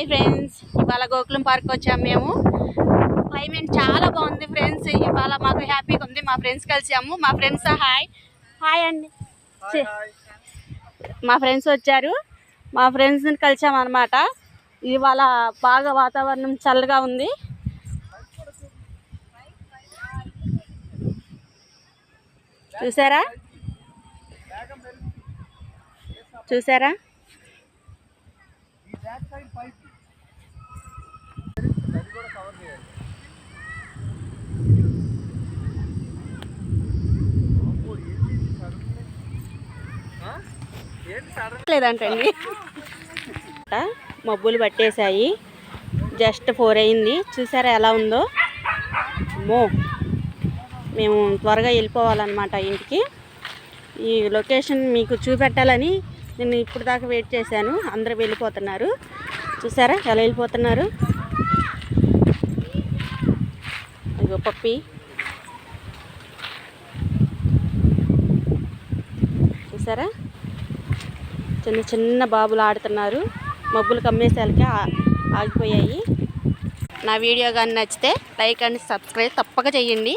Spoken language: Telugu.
హాయ్ ఫ్రెండ్స్, ఇవాళ గోకులం పార్క్ వచ్చాము. మేము క్లైమేట్ చాలా బాగుంది ఫ్రెండ్స్. ఇవాళ మాకు హ్యాపీగా ఉంది. మా ఫ్రెండ్స్ కలిసాము. మా ఫ్రెండ్స్ హాయ్ హాయ్ అండి. మా ఫ్రెండ్స్ వచ్చారు. మా ఫ్రెండ్స్ని కలిసాము అనమాట. ఇవాళ బాగా వాతావరణం చల్లగా ఉంది. చూసారా చూసారా లేదంటండి. మబ్బులు పట్టేశాయి. జస్ట్ 4 అయింది. చూసారా ఎలా ఉందో. అమ్మో, మేము త్వరగా వెళ్ళిపోవాలన్నమాట ఇంటికి. ఈ లొకేషన్ మీకు చూపెట్టాలని నేను ఇప్పుడు దాకా వెయిట్ చేశాను. అందరూ వెళ్ళిపోతున్నారు. చూసారా ఎలా వెళ్ళిపోతున్నారు. అయ్యో పప్పి, చూసారా చిన్న చిన్న బాబులు ఆడుతున్నారు. మబ్బులు కమ్మేసాలకి ఆగిపోయాయి. నా వీడియో కానీ నచ్చితే లైక్ అండ్ సబ్స్క్రైబ్ తప్పక చేయండి.